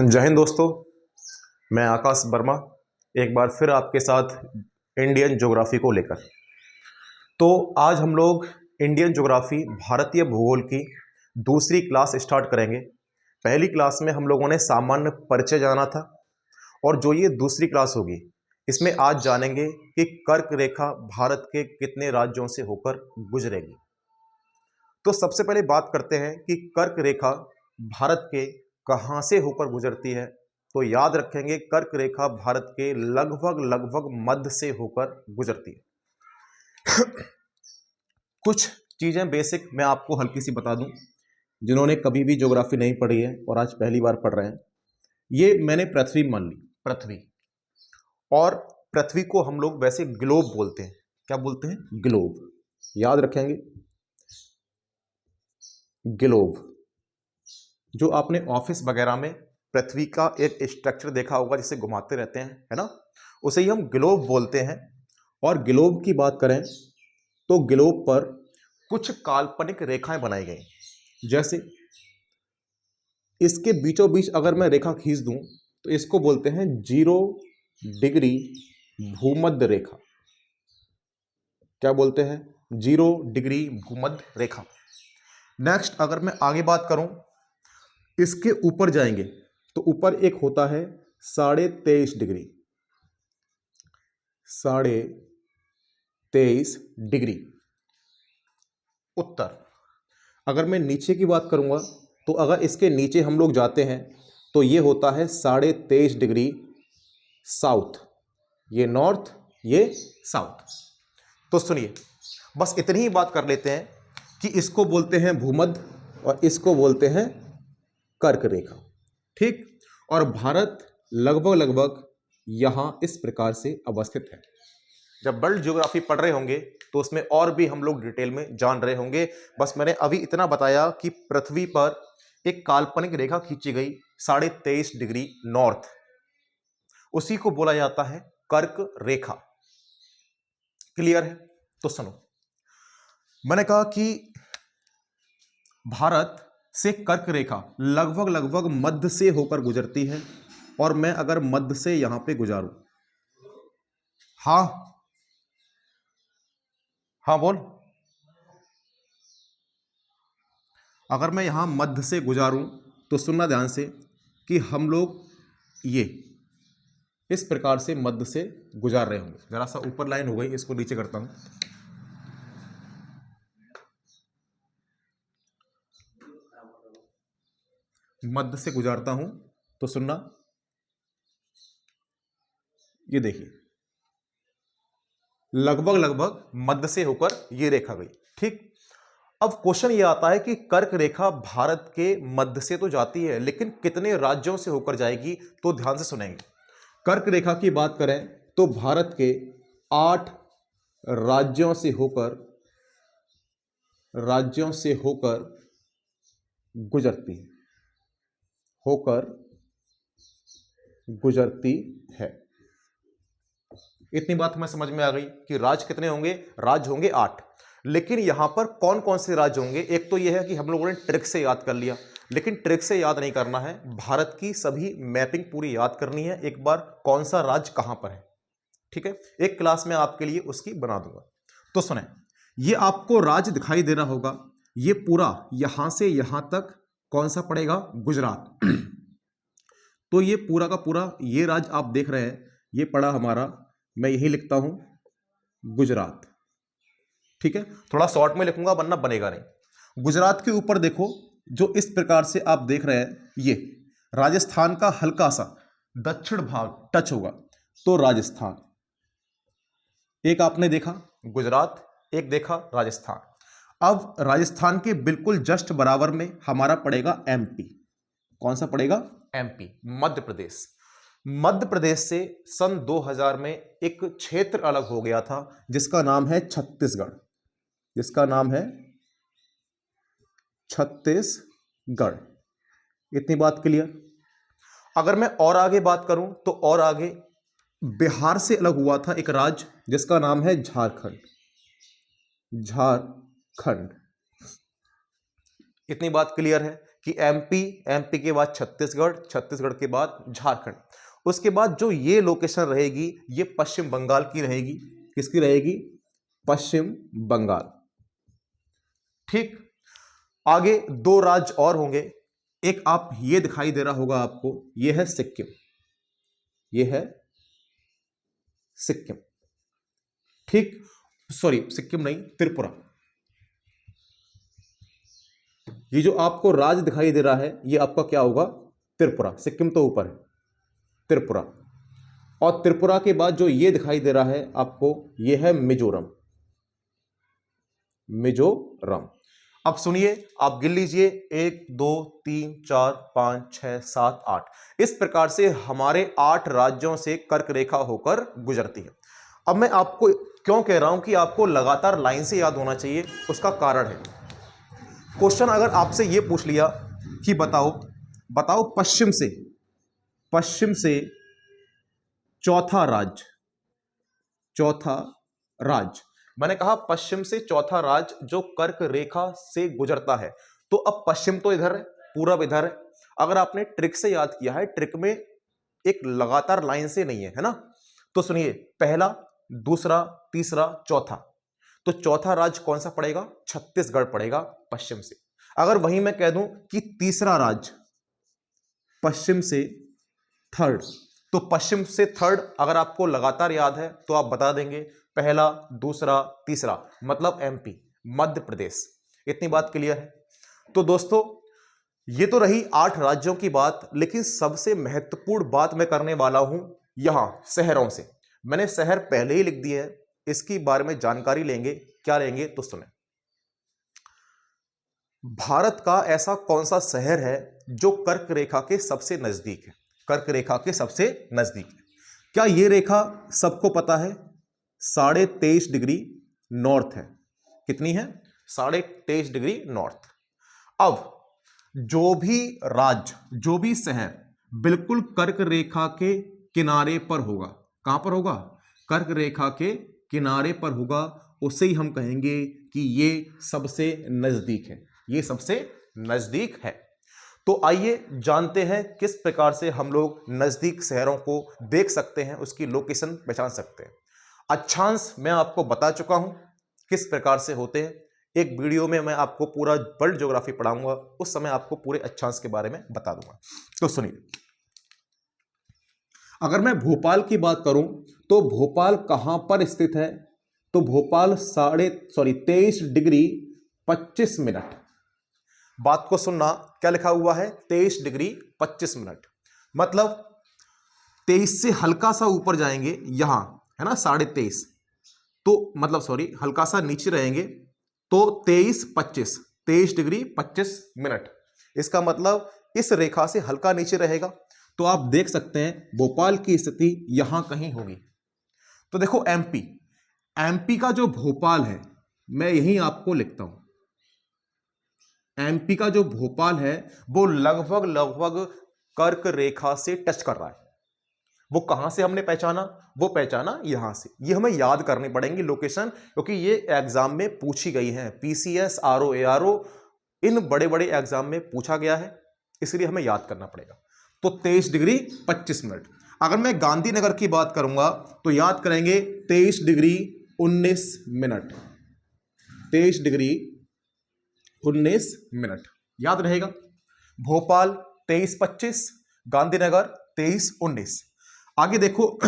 जय हिंद दोस्तों, मैं आकाश वर्मा एक बार फिर आपके साथ इंडियन ज्योग्राफी को लेकर। तो आज हम लोग इंडियन ज्योग्राफी भारतीय भूगोल की दूसरी क्लास स्टार्ट करेंगे। पहली क्लास में हम लोगों ने सामान्य परिचय जाना था और जो ये दूसरी क्लास होगी इसमें आज जानेंगे कि कर्क रेखा भारत के कितने राज्यों से होकर गुजरेगी। तो सबसे पहले बात करते हैं कि कर्क रेखा भारत के कहां से होकर गुजरती है। तो याद रखेंगे कर्क रेखा भारत के लगभग मध्य से होकर गुजरती है। कुछ चीजें बेसिक मैं आपको हल्की सी बता दूं, जिन्होंने कभी भी ज्योग्राफी नहीं पढ़ी है और आज पहली बार पढ़ रहे हैं। ये मैंने पृथ्वी मान ली, पृथ्वी, और पृथ्वी को हम लोग वैसे ग्लोब बोलते हैं। क्या बोलते हैं? ग्लोब। याद रखेंगे ग्लोब। जो आपने ऑफिस वगैरह में पृथ्वी का एक स्ट्रक्चर देखा होगा जिसे घुमाते रहते हैं, है ना, उसे ही हम ग्लोब बोलते हैं। और ग्लोब की बात करें तो ग्लोब पर कुछ काल्पनिक रेखाएं बनाई गई। जैसे इसके बीचों बीच अगर मैं रेखा खींच दूं तो इसको बोलते हैं 0 डिग्री भूमध्य रेखा। क्या बोलते हैं? 0 डिग्री भूमध्य रेखा। नेक्स्ट अगर मैं आगे बात करूं, इसके ऊपर जाएंगे तो ऊपर एक होता है 23.5 डिग्री, 23.5 डिग्री उत्तर। अगर मैं नीचे की बात करूंगा तो अगर इसके नीचे हम लोग जाते हैं तो ये होता है 23.5 डिग्री साउथ। ये नॉर्थ, ये साउथ। तो सुनिए, बस इतनी ही बात कर लेते हैं कि इसको बोलते हैं भूमध्य और इसको बोलते हैं कर्क रेखा। ठीक। और भारत लगभग यहां इस प्रकार से अवस्थित है। जब वर्ल्ड ज्योग्राफी पढ़ रहे होंगे तो उसमें और भी हम लोग डिटेल में जान रहे होंगे। बस मैंने अभी इतना बताया कि पृथ्वी पर एक काल्पनिक रेखा खींची गई 23.5 डिग्री नॉर्थ, उसी को बोला जाता है कर्क रेखा। क्लियर है? तो सुनो, मैंने कहा कि भारत से कर्क रेखा लगभग मध्य से होकर गुजरती है। और मैं अगर मध्य से यहां पे गुजारूं, हाँ हाँ बोल, अगर मैं यहां मध्य से गुजारूं तो सुनना ध्यान से कि हम लोग ये इस प्रकार से मध्य से गुजार रहे होंगे। जरा सा ऊपर लाइन हो गई, इसको नीचे करता हूं। मध्य से गुजारता हूं तो सुनना, ये देखिए लगभग मध्य से होकर ये रेखा गई। ठीक। अब क्वेश्चन ये आता है कि कर्क रेखा भारत के मध्य से तो जाती है लेकिन कितने राज्यों से होकर जाएगी? तो ध्यान से सुनेंगे। कर्क रेखा की बात करें तो भारत के 8 राज्यों से होकर गुजरती है। इतनी बात हमें समझ में आ गई कि राज्य कितने होंगे? राज्य होंगे 8। लेकिन यहां पर कौन कौन से राज्य होंगे? एक तो यह है कि हम लोगों ने ट्रिक से याद कर लिया, लेकिन ट्रिक से याद नहीं करना है, भारत की सभी मैपिंग पूरी याद करनी है एक बार, कौन सा राज्य कहां पर है। ठीक है, एक क्लास में आपके लिए उसकी बना दूंगा। तो सुने, ये आपको राज्य दिखाई दे रहा होगा, ये पूरा यहां से यहां तक कौन सा पड़ेगा? गुजरात। तो ये पूरा का पूरा ये राज्य आप देख रहे हैं, ये पड़ा हमारा, मैं यही लिखता हूं गुजरात। ठीक है, थोड़ा शॉर्ट में लिखूंगा वरना बनेगा नहीं। गुजरात के ऊपर देखो, जो इस प्रकार से आप देख रहे हैं, ये राजस्थान का हल्का सा दक्षिण भाग टच होगा, तो राजस्थान। एक आपने देखा गुजरात, एक देखा राजस्थान। अब राजस्थान के बिल्कुल जस्ट बराबर में हमारा पड़ेगा एमपी। कौन सा पड़ेगा? एमपी, मध्य प्रदेश। मध्य प्रदेश से सन 2000 में एक क्षेत्र अलग हो गया था जिसका नाम है छत्तीसगढ़। जिसका नाम है छत्तीसगढ़। इतनी बात क्लियर। अगर मैं और आगे बात करूं तो और आगे बिहार से अलग हुआ था एक राज्य जिसका नाम है झारखंड। झारखंड। इतनी बात क्लियर है कि एमपी, एमपी के बाद छत्तीसगढ़, छत्तीसगढ़ के बाद झारखंड, उसके बाद जो ये लोकेशन रहेगी ये पश्चिम बंगाल की रहेगी। किसकी रहेगी? पश्चिम बंगाल। ठीक, आगे दो राज्य और होंगे। एक आप ये दिखाई दे रहा होगा आपको, ये है सिक्किम, ये है सिक्किम। ठीक, सॉरी सिक्किम नहीं, त्रिपुरा। ये जो आपको राज्य दिखाई दे रहा है ये आपका क्या होगा? त्रिपुरा। सिक्किम तो ऊपर है, त्रिपुरा। और त्रिपुरा के बाद जो ये दिखाई दे रहा है आपको, ये है मिजोरम, मिजोरम। अब सुनिए, आप गिन लीजिए, 1 2 3 4 5 6 7 8। इस प्रकार से हमारे 8 राज्यों से कर्क रेखा होकर गुजरती है। अब मैं आपको क्यों कह रहा हूं कि आपको लगातार लाइन से याद होना चाहिए, उसका कारण है, क्वेश्चन अगर आपसे यह पूछ लिया कि बताओ पश्चिम से चौथा राज्य, मैंने कहा पश्चिम से चौथा राज्य जो कर्क रेखा से गुजरता है। तो अब पश्चिम तो इधर है, पूरब इधर है। अगर आपने ट्रिक से याद किया है, ट्रिक में एक लगातार लाइन से नहीं है ना, तो सुनिए, पहला, दूसरा, तीसरा, चौथा। तो चौथा राज्य कौन सा पड़ेगा? छत्तीसगढ़ पड़ेगा पश्चिम से। अगर वहीं मैं कह दूं कि तीसरा राज्य पश्चिम से थर्ड, तो पश्चिम से थर्ड अगर आपको लगातार याद है तो आप बता देंगे, पहला, दूसरा, तीसरा, मतलब एमपी, मध्य प्रदेश। इतनी बात क्लियर है? तो दोस्तों, ये तो रही 8 राज्यों की बात, लेकिन सबसे महत्वपूर्ण बात मैं करने वाला हूं यहां शहरों से। मैंने शहर पहले ही लिख दिए हैं, इसकी बारे में जानकारी लेंगे। क्या लेंगे? तो सुने, भारत का ऐसा कौन सा शहर है जो कर्क रेखा के सबसे नजदीक है? कर्क रेखा के सबसे नजदीक है। क्या यह रेखा सबको पता है? 23.5 डिग्री नॉर्थ है। कितनी है? 23.5 डिग्री नॉर्थ। अब जो भी राज्य, जो भी शहर बिल्कुल कर्क रेखा के किनारे पर होगा, कहां पर होगा? कर्क रेखा के किनारे पर होगा, उसे ही हम कहेंगे कि ये सबसे नजदीक है, ये सबसे नजदीक है। तो आइए जानते हैं किस प्रकार से हम लोग नजदीक शहरों को देख सकते हैं, उसकी लोकेशन पहचान सकते हैं। अक्षांश मैं आपको बता चुका हूं किस प्रकार से होते हैं। एक वीडियो में मैं आपको पूरा वर्ल्ड ज्योग्राफी पढ़ाऊंगा, उस समय आपको पूरे अक्षांश के बारे में बता दूंगा। तो सुनिए, अगर मैं भोपाल की बात करूं तो भोपाल कहां पर स्थित है? तो भोपाल 23 डिग्री 25 मिनट। बात को सुनना, क्या लिखा हुआ है? 23 डिग्री 25 मिनट, मतलब 23 से हल्का सा ऊपर जाएंगे, यहां है ना 23.5, तो मतलब सॉरी हल्का सा नीचे रहेंगे तो 23 डिग्री 25 मिनट। इसका मतलब इस रेखा से हल्का नीचे रहेगा। तो आप देख सकते हैं भोपाल की स्थिति यहां कहीं होगी। तो देखो एमपी का जो भोपाल है, मैं यहीं आपको लिखता हूं, एमपी का जो भोपाल है वो लगभग कर्क रेखा से टच कर रहा है। वो कहां से हमने पहचाना? वो पहचाना यहां से। ये हमें याद करनी पड़ेंगी लोकेशन, क्योंकि ये एग्जाम में पूछी गई है। पीसीएस, आरओ, एआरओ, इन बड़े बड़े एग्जाम में पूछा गया है, इसलिए हमें याद करना पड़ेगा। तो 23 डिग्री 25 मिनट। अगर मैं गांधीनगर की बात करूंगा तो याद करेंगे 23 डिग्री 19 मिनट, 23 डिग्री 19 मिनट याद रहेगा। भोपाल 23-25, गांधीनगर 23-19। आगे देखो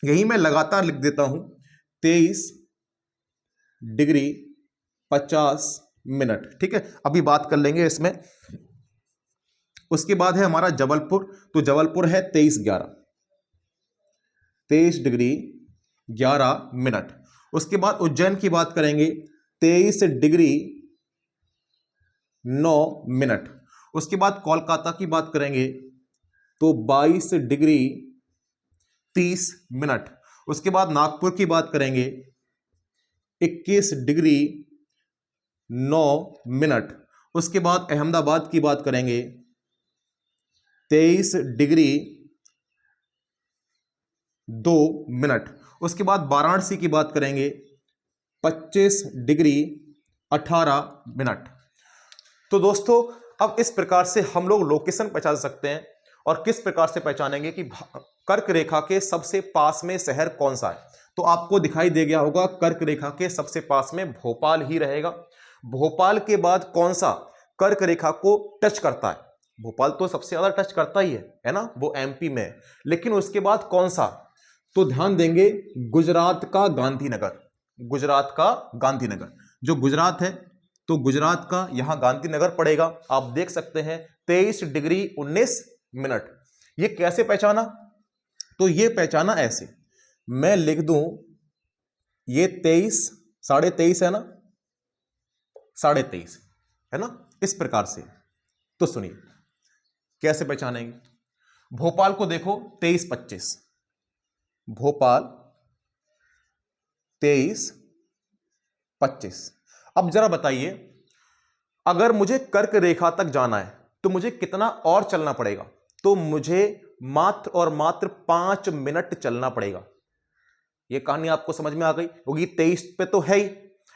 यही मैं लगातार लिख देता हूं 23 डिग्री 50 मिनट। ठीक है, अभी बात कर लेंगे इसमें। उसके बाद है हमारा जबलपुर, तो जबलपुर है 23 डिग्री 11 मिनट। उसके बाद उज्जैन की बात करेंगे 23 डिग्री 9 मिनट। उसके बाद कोलकाता की बात करेंगे तो 22 डिग्री 30 मिनट। उसके बाद नागपुर की बात करेंगे 21 डिग्री 9 मिनट। उसके बाद अहमदाबाद की बात करेंगे 23 डिग्री 2 मिनट। उसके बाद वाराणसी की बात करेंगे 25 डिग्री 18 मिनट। तो दोस्तों अब इस प्रकार से हम लोग लोकेशन पहचान सकते हैं। और किस प्रकार से पहचानेंगे कि कर्क रेखा के सबसे पास में शहर कौन सा है। तो आपको दिखाई दे गया होगा कर्क रेखा के सबसे पास में भोपाल ही रहेगा। भोपाल के बाद कौन सा कर्क रेखा को टच करता है? भोपाल तो सबसे ज्यादा टच करता ही है ना, वो एमपी में है। लेकिन उसके बाद कौन सा? तो ध्यान देंगे गुजरात का गांधीनगर। गुजरात का गांधीनगर, जो गुजरात है तो गुजरात का यहां गांधीनगर पड़ेगा। आप देख सकते हैं 23 डिग्री 19 मिनट। ये कैसे पहचाना? तो ये पहचाना ऐसे, मैं लिख दूं ये 23 23.5 है ना, 23.5 है ना, इस प्रकार से। तो सुनिए कैसे पहचानेंगे। भोपाल को देखो 23-25, भोपाल 23-25। अब जरा बताइए, अगर मुझे कर्क रेखा तक जाना है तो मुझे कितना और चलना पड़ेगा? तो मुझे मात्र और मात्र 5 मिनट चलना पड़ेगा। यह कहानी आपको समझ में आ गई होगी। 23 पे तो है ही,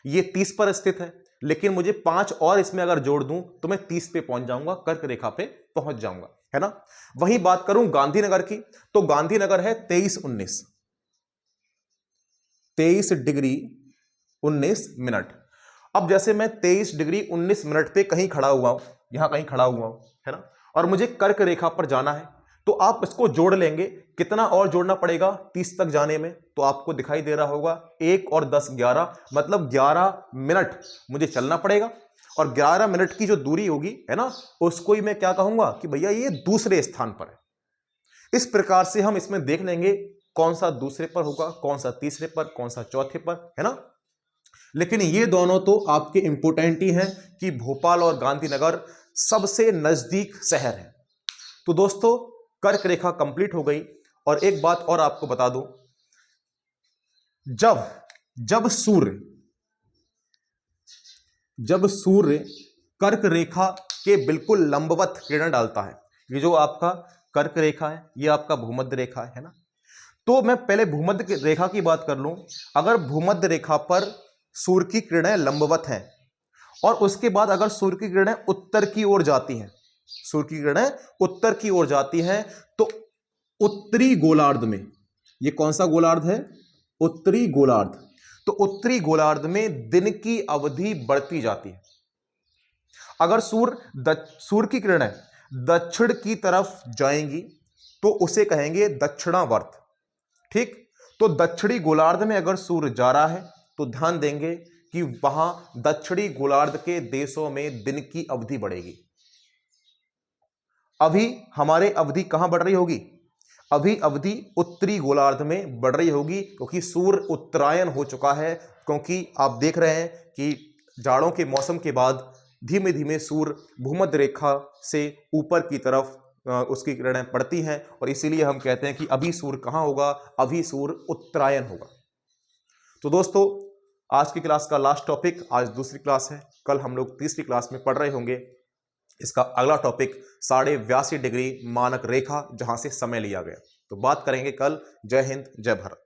ये 30 पर स्थित है, लेकिन मुझे 5 और इसमें अगर जोड़ दूं तो मैं 30 पे पहुंच जाऊंगा, कर्क रेखा पे पहुंच जाऊंगा, है ना। वहीं बात करूं गांधीनगर की, तो गांधीनगर है 23-19, 23 डिग्री 19 मिनट। अब जैसे मैं 23 डिग्री 19 मिनट पे कहीं खड़ा हुआ हूं, यहां कहीं खड़ा हुआ हूं, है ना, और मुझे कर्क रेखा पर जाना है, तो आप इसको जोड़ लेंगे। कितना और जोड़ना पड़ेगा 30 तक जाने में? तो आपको दिखाई दे रहा होगा 1 और 10 11, मतलब 11 मिनट मुझे चलना पड़ेगा। और 11 मिनट की जो दूरी होगी, है ना, उसको ही मैं क्या कहूंगा कि भैया ये दूसरे स्थान पर है। इस प्रकार से हम इसमें देख लेंगे कौन सा दूसरे पर होगा, कौन सा तीसरे पर, कौन सा चौथे पर, है ना। लेकिन ये दोनों तो आपके इंपोर्टेंट ही हैं कि भोपाल और गांधीनगर सबसे नजदीक शहर है। तो दोस्तों कर्क रेखा कंप्लीट हो गई। और एक बात और आपको बता दूं, जब सूर्य कर्क रेखा के बिल्कुल लंबवत किरण डालता है, ये जो आपका कर्क रेखा है, ये आपका भूमध्य रेखा है ना। तो मैं पहले भूमध्य रेखा की बात कर लूं। अगर भूमध्य रेखा पर सूर्य की किरणें लंबवत हैं और उसके बाद अगर सूर्य की किरणें उत्तर की ओर जाती हैं, सूर्य की किरणें उत्तर की ओर जाती हैं, तो उत्तरी गोलार्ध में, ये कौन सा गोलार्ध है? उत्तरी गोलार्ध। तो उत्तरी गोलार्ध में दिन की अवधि बढ़ती जाती है। अगर सूर्य की किरणें दक्षिण की तरफ जाएंगी तो उसे कहेंगे दक्षिणावर्त, ठीक। तो दक्षिणी गोलार्ध में अगर सूर्य जा रहा है तो ध्यान देंगे कि वहां दक्षिणी गोलार्ध के देशों में दिन की अवधि बढ़ेगी। अभी हमारे अवधि कहां बढ़ रही होगी? अभी अवधि उत्तरी गोलार्ध में बढ़ रही होगी, क्योंकि सूर्य उत्तरायण हो चुका है। क्योंकि आप देख रहे हैं कि जाड़ों के मौसम के बाद धीमे धीमे सूर्य भूमध्य रेखा से ऊपर की तरफ उसकी किरणें पड़ती हैं, और इसीलिए हम कहते हैं कि अभी सूर्य कहां होगा? अभी सूर्य उत्तरायण होगा। तो दोस्तों आज की क्लास का लास्ट टॉपिक, आज दूसरी क्लास है, कल हम लोग तीसरी क्लास में पढ़ रहे होंगे। इसका अगला टॉपिक 82.5 डिग्री मानक रेखा, जहां से समय लिया गया। तो बात करेंगे कल। जय हिंद, जय भारत।